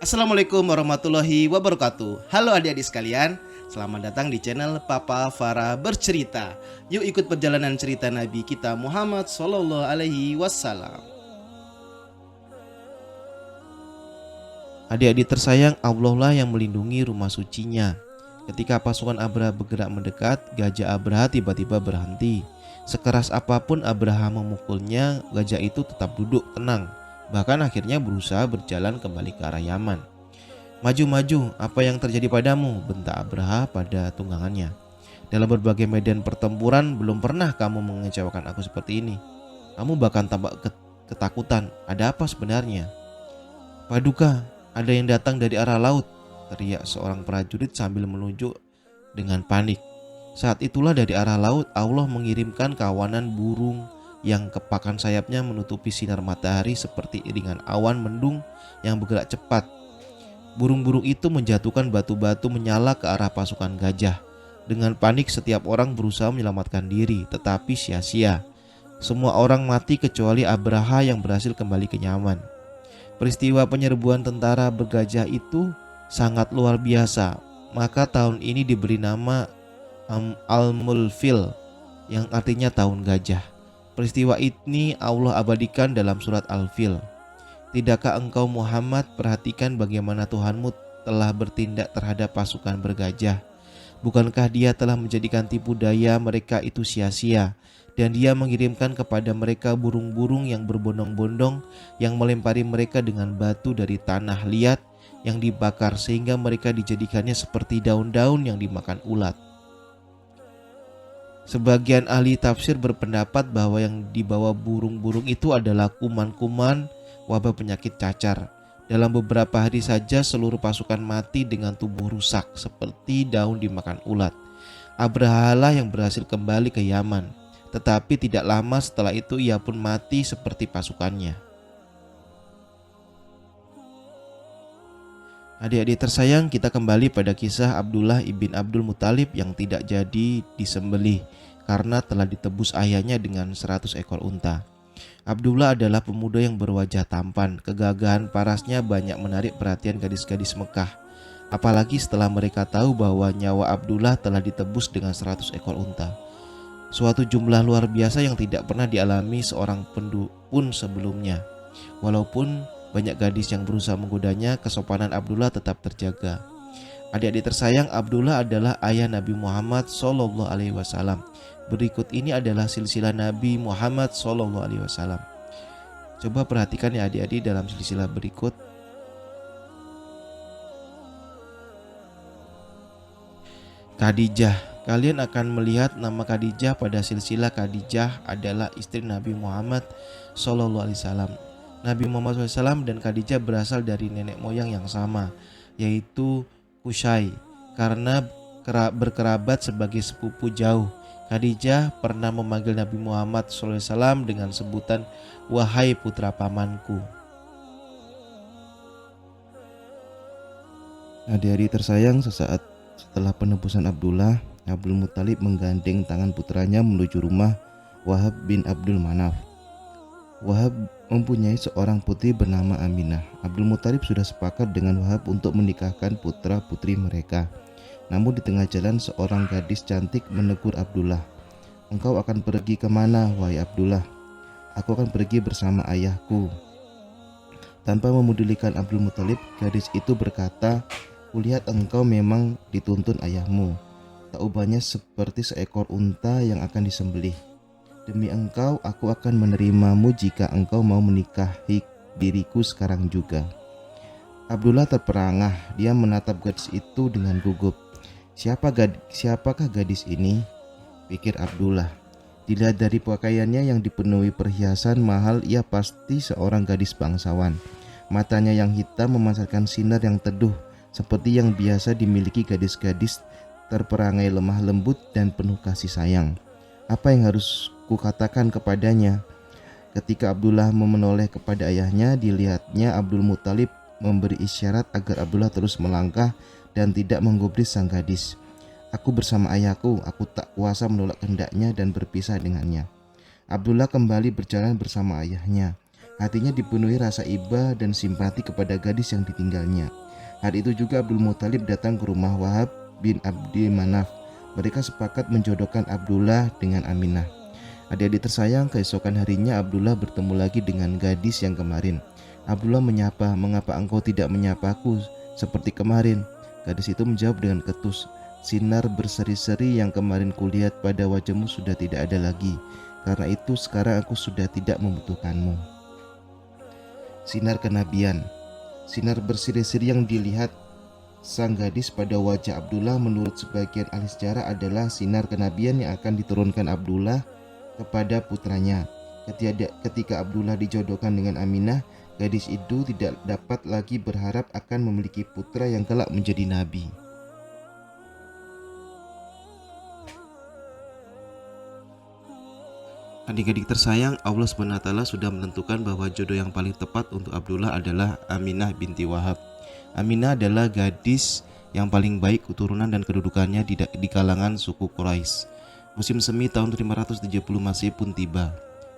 Assalamualaikum warahmatullahi wabarakatuh. Halo adik-adik sekalian, selamat datang di channel Papa Farah Bercerita. Yuk ikut perjalanan cerita Nabi kita Muhammad Sallallahu Alaihi Wasallam. Adik-adik tersayang, Allah lah yang melindungi rumah sucinya. Ketika pasukan Abraha bergerak mendekat, gajah Abraha tiba-tiba berhenti. Sekeras apapun Abraha memukulnya, gajah itu tetap duduk tenang. Bahkan akhirnya berusaha berjalan kembali ke arah Yaman. "Maju-maju, apa yang terjadi padamu?" bentak Abraha pada tunggangannya. "Dalam berbagai medan pertempuran belum pernah kamu mengecewakan aku seperti ini. Kamu bahkan tampak ketakutan. Ada apa sebenarnya?" "Paduka, ada yang datang dari arah laut," teriak seorang prajurit sambil menunjuk dengan panik. Saat itulah dari arah laut Allah mengirimkan kawanan burung yang kepakan sayapnya menutupi sinar matahari seperti iringan awan mendung yang bergerak cepat. Burung-burung itu menjatuhkan batu-batu menyala ke arah pasukan gajah. Dengan panik setiap orang berusaha menyelamatkan diri, tetapi sia-sia. Semua orang mati kecuali Abraha yang berhasil kembali ke Yaman. Peristiwa penyerbuan tentara bergajah itu sangat luar biasa. Maka tahun ini diberi nama Al-Mulfil, yang artinya tahun gajah. Peristiwa ini Allah abadikan dalam surat Al-Fil. "Tidakkah engkau Muhammad perhatikan bagaimana Tuhanmu telah bertindak terhadap pasukan bergajah? Bukankah dia telah menjadikan tipu daya mereka itu sia-sia, dan dia mengirimkan kepada mereka burung-burung yang berbondong-bondong yang melempari mereka dengan batu dari tanah liat yang dibakar sehingga mereka dijadikannya seperti daun-daun yang dimakan ulat." Sebagian ahli tafsir berpendapat bahwa yang dibawa burung-burung itu adalah kuman-kuman wabah penyakit cacar. Dalam beberapa hari saja seluruh pasukan mati dengan tubuh rusak seperti daun dimakan ulat. Abraha lah yang berhasil kembali ke Yaman, tetapi tidak lama setelah itu ia pun mati seperti pasukannya. Adik-adik tersayang, kita kembali pada kisah Abdullah ibn Abdul Muthalib yang tidak jadi disembelih karena telah ditebus ayahnya dengan 100 ekor unta. Abdullah adalah pemuda yang berwajah tampan. Kegagahan parasnya banyak menarik perhatian gadis-gadis Mekah. Apalagi setelah mereka tahu bahwa nyawa Abdullah telah ditebus dengan 100 ekor unta. Suatu jumlah luar biasa yang tidak pernah dialami seorang pun sebelumnya. Walaupun banyak gadis yang berusaha menggodanya, kesopanan Abdullah tetap terjaga. Adik-adik tersayang, Abdullah adalah ayah Nabi Muhammad Sallallahu Alaihi Wasallam. Berikut ini adalah silsilah Nabi Muhammad Sallallahu Alaihi Wasallam. Coba perhatikan ya adik-adik dalam silsilah berikut. Khadijah. Kalian akan melihat nama Khadijah pada silsilah. Khadijah adalah istri Nabi Muhammad Sallallahu Alaihi Wasallam. Nabi Muhammad SAW dan Khadijah berasal dari nenek moyang yang sama, yaitu Qusay, karena berkerabat sebagai sepupu jauh. Khadijah pernah memanggil Nabi Muhammad SAW dengan sebutan "Wahai putra pamanku". Adik-adik tersayang, sesaat setelah penebusan Abdullah, Abdul Muthalib menggandeng tangan putranya menuju rumah Wahab bin Abdul Manaf. Wahab mempunyai seorang putri bernama Aminah. Abdul Muthalib sudah sepakat dengan Wahab untuk menikahkan putra-putri mereka. Namun di tengah jalan seorang gadis cantik menegur Abdullah. "Engkau akan pergi kemana, wahai Abdullah?" "Aku akan pergi bersama ayahku." Tanpa memedulikan Abdul Muthalib, gadis itu berkata, "Kulihat engkau memang dituntun ayahmu. Tak ubahnya seperti seekor unta yang akan disembelih. Demi engkau, aku akan menerimamu jika engkau mau menikahi diriku sekarang juga." Abdullah terperangah. Dia menatap gadis itu dengan gugup. Siapakah gadis ini? Pikir Abdullah. Dilihat dari pakaiannya yang dipenuhi perhiasan mahal, ia pasti seorang gadis bangsawan. Matanya yang hitam memancarkan sinar yang teduh, seperti yang biasa dimiliki gadis-gadis terperangai lemah lembut dan penuh kasih sayang. Apa yang harus kukatakan kepadanya? Ketika Abdullah menoleh kepada ayahnya, dilihatnya Abdul Muthalib memberi isyarat agar Abdullah terus melangkah dan tidak menggubris sang gadis. "Aku bersama ayahku, aku tak kuasa menolak kehendaknya dan berpisah dengannya." Abdullah kembali berjalan bersama ayahnya. Hatinya dipenuhi rasa iba dan simpati kepada gadis yang ditinggalnya. Hari itu juga Abdul Muthalib datang ke rumah Wahab bin Abdi Manaf. Mereka sepakat menjodohkan Abdullah dengan Aminah. Adik-adik tersayang, keesokan harinya Abdullah bertemu lagi dengan gadis yang kemarin. Abdullah menyapa, "Mengapa engkau tidak menyapaku seperti kemarin?" Gadis itu menjawab dengan ketus, "Sinar berseri-seri yang kemarin kulihat pada wajahmu sudah tidak ada lagi. Karena itu sekarang aku sudah tidak membutuhkanmu." Sinar kenabian. Sinar berseri-seri yang dilihat sang gadis pada wajah Abdullah menurut sebagian ahli sejarah adalah sinar kenabian yang akan diturunkan Abdullah kepada putranya. Ketika Abdullah dijodohkan dengan Aminah, gadis itu tidak dapat lagi berharap akan memiliki putra yang kelak menjadi nabi. Adik-adik tersayang, Allah SWT sudah menentukan bahwa jodoh yang paling tepat untuk Abdullah adalah Aminah binti Wahab. Aminah adalah gadis yang paling baik keturunan dan kedudukannya di kalangan suku Quraisy. Musim semi tahun 570 Masehi pun tiba.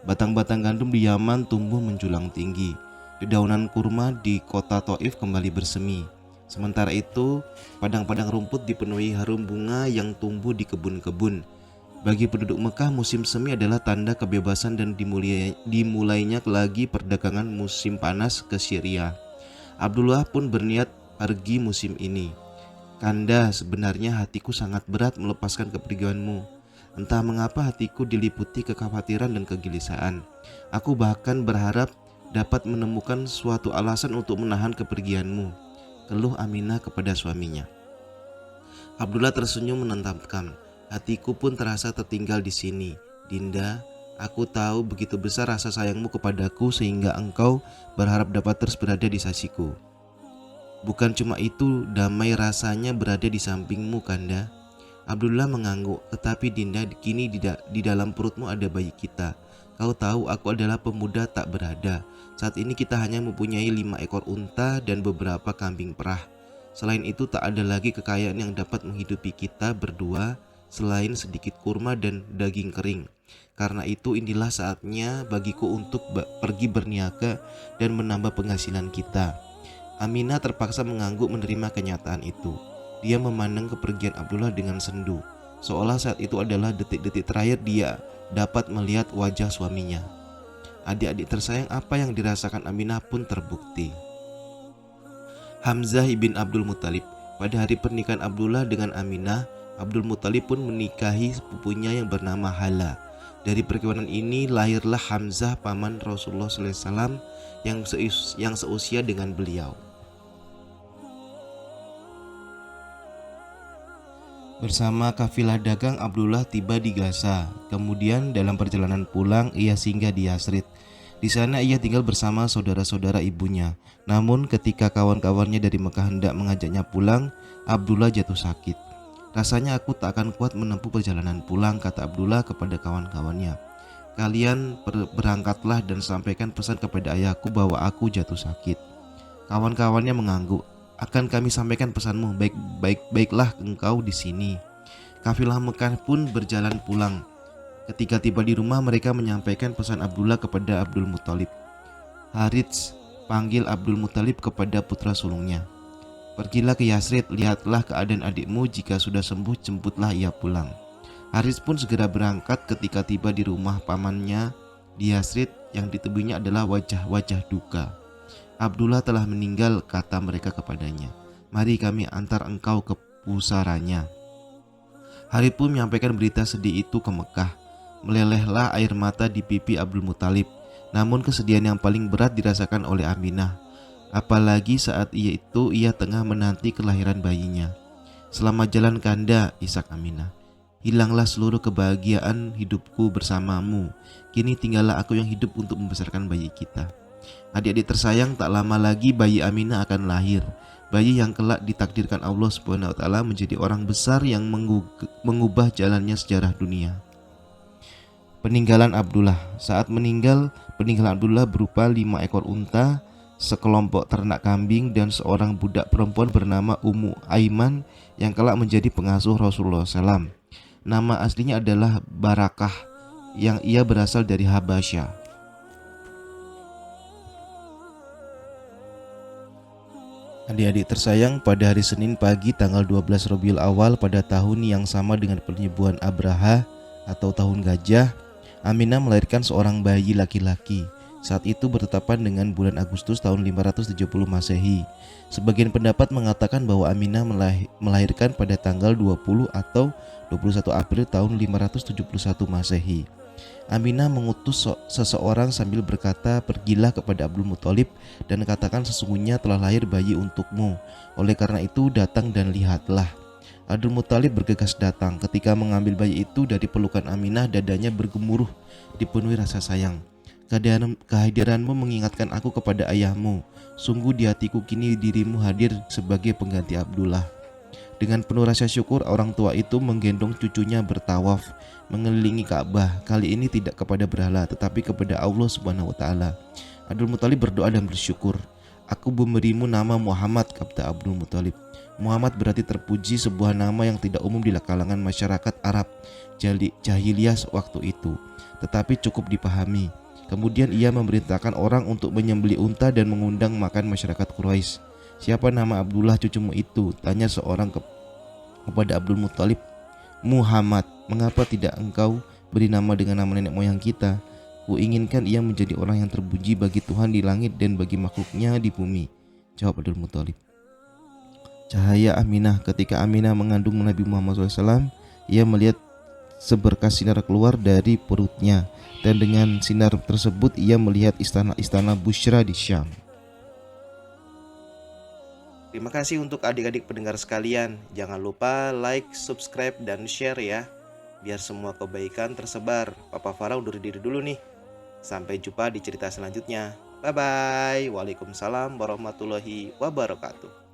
Batang-batang gandum di Yaman tumbuh menjulang tinggi. Dedaunan kurma di kota Taif kembali bersemi. Sementara itu, padang-padang rumput dipenuhi harum bunga yang tumbuh di kebun-kebun. Bagi penduduk Mekah, musim semi adalah tanda kebebasan dan dimulainya lagi perdagangan musim panas ke Syria. Abdullah pun berniat pergi musim ini. "Kanda, sebenarnya hatiku sangat berat melepaskan kepergianmu. Entah mengapa hatiku diliputi kekhawatiran dan kegelisahan. Aku bahkan berharap dapat menemukan suatu alasan untuk menahan kepergianmu," keluh Aminah kepada suaminya. Abdullah tersenyum menentangkan. "Hatiku pun terasa tertinggal di sini, Dinda. Aku tahu begitu besar rasa sayangmu kepadaku sehingga engkau berharap dapat terus berada di sisiku. Bukan cuma itu, damai rasanya berada di sampingmu, Kanda." Abdullah mengangguk. "Tetapi Dinda, kini di dalam perutmu ada bayi kita. Kau tahu aku adalah pemuda tak berada. Saat ini kita hanya mempunyai 5 ekor unta dan beberapa kambing perah. Selain itu tak ada lagi kekayaan yang dapat menghidupi kita berdua selain sedikit kurma dan daging kering. Karena itu inilah saatnya bagiku untuk pergi berniaga dan menambah penghasilan kita." Aminah terpaksa mengangguk menerima kenyataan itu. Dia memandang kepergian Abdullah dengan sendu, seolah saat itu adalah detik-detik terakhir dia dapat melihat wajah suaminya. Adik-adik tersayang, apa yang dirasakan Aminah pun terbukti. Hamzah ibn Abdul Muthalib. Pada hari pernikahan Abdullah dengan Aminah, Abdul Muthalib pun menikahi sepupunya yang bernama Hala. Dari perkawinan ini lahirlah Hamzah, paman Rasulullah SAW yang seusia dengan beliau. Bersama kafilah dagang, Abdullah tiba di Gaza. Kemudian dalam perjalanan pulang ia singgah di Yasrib. Di sana ia tinggal bersama saudara-saudara ibunya. Namun ketika kawan-kawannya dari Mekah hendak mengajaknya pulang, Abdullah jatuh sakit. "Rasanya aku tak akan kuat menempuh perjalanan pulang," kata Abdullah kepada kawan-kawannya. "Kalian berangkatlah dan sampaikan pesan kepada ayahku bahwa aku jatuh sakit." Kawan-kawannya mengangguk. "Akan kami sampaikan pesanmu, baiklah engkau di sini." Kafilah Mekah pun berjalan pulang. Ketika tiba di rumah, mereka menyampaikan pesan Abdullah kepada Abdul Muthalib. "Harits, panggil Abdul Muthalib kepada putra sulungnya. Pergilah ke Yasrib, lihatlah keadaan adikmu, jika sudah sembuh jemputlah ia pulang." Harits pun segera berangkat. Ketika tiba di rumah pamannya di Yasrib, yang ditemuinya adalah wajah-wajah duka. "Abdullah telah meninggal," kata mereka kepadanya. "Mari kami antar engkau ke pusaranya." Harits pun menyampaikan berita sedih itu ke Mekah. Melelehlah air mata di pipi Abdul Muthalib. Namun kesedihan yang paling berat dirasakan oleh Aminah, apalagi saat ia tengah menanti kelahiran bayinya. "Selamat jalan Kanda," isak Aminah. "Hilanglah seluruh kebahagiaan hidupku bersamamu. Kini tinggallah aku yang hidup untuk membesarkan bayi kita." Adik-adik tersayang, tak lama lagi bayi Aminah akan lahir. Bayi yang kelak ditakdirkan Allah SWT menjadi orang besar yang mengubah jalannya sejarah dunia. Peninggalan Abdullah. Saat meninggal, peninggalan Abdullah berupa 5 ekor unta, sekelompok ternak kambing, dan seorang budak perempuan bernama Ummu Aiman yang kelak menjadi pengasuh Rasulullah SAW. Nama aslinya adalah Barakah, yang ia berasal dari Habasyah. Adik-adik tersayang, pada hari Senin pagi tanggal 12 Rabiul Awal pada tahun yang sama dengan penyembuhan Abraha atau tahun gajah, Aminah melahirkan seorang bayi laki-laki. Saat itu bertepatan dengan bulan Agustus tahun 570 Masehi. Sebagian pendapat mengatakan bahwa Aminah melahirkan pada tanggal 20 atau 21 April tahun 571 Masehi. Aminah mengutus seseorang sambil berkata, "Pergilah kepada Abdul Muthalib dan katakan sesungguhnya telah lahir bayi untukmu. Oleh karena itu datang dan lihatlah." Abdul Muthalib bergegas datang. Ketika mengambil bayi itu dari pelukan Aminah, dadanya bergemuruh, dipenuhi rasa sayang. "Kehadiranmu mengingatkan aku kepada ayahmu. Sungguh di hatiku kini dirimu hadir sebagai pengganti Abdullah." Dengan penuh rasa syukur, orang tua itu menggendong cucunya bertawaf mengelilingi Ka'bah. Kali ini tidak kepada berhala, tetapi kepada Allah Subhanahu wa taala. Abdul Muthalib berdoa dan bersyukur. "Aku memberimu nama Muhammad," kata Abdul Muthalib. Muhammad berarti terpuji, sebuah nama yang tidak umum di kalangan masyarakat Arab jahiliyah waktu itu, tetapi cukup dipahami. Kemudian ia memerintahkan orang untuk menyembelih unta dan mengundang makan masyarakat Quraisy. "Siapa nama Abdullah cucumu itu?" tanya seorang kepada Abdul Muthalib. "Muhammad." "Mengapa tidak engkau beri nama dengan nama nenek moyang kita? Kuinginkan ia menjadi orang yang terpuji bagi Tuhan di langit dan bagi makhluknya di bumi," jawab Abdul Muthalib. Cahaya Aminah. Ketika Aminah mengandung Nabi Muhammad SAW, ia melihat seberkas sinar keluar dari perutnya, dan dengan sinar tersebut ia melihat istana-istana Bushra di Syam. Terima kasih untuk adik-adik pendengar sekalian. Jangan lupa like, subscribe, dan share ya, biar semua kebaikan tersebar. Papa Farah undur diri dulu nih. Sampai jumpa di cerita selanjutnya. Bye-bye. Waalaikumsalam warahmatullahi wabarakatuh.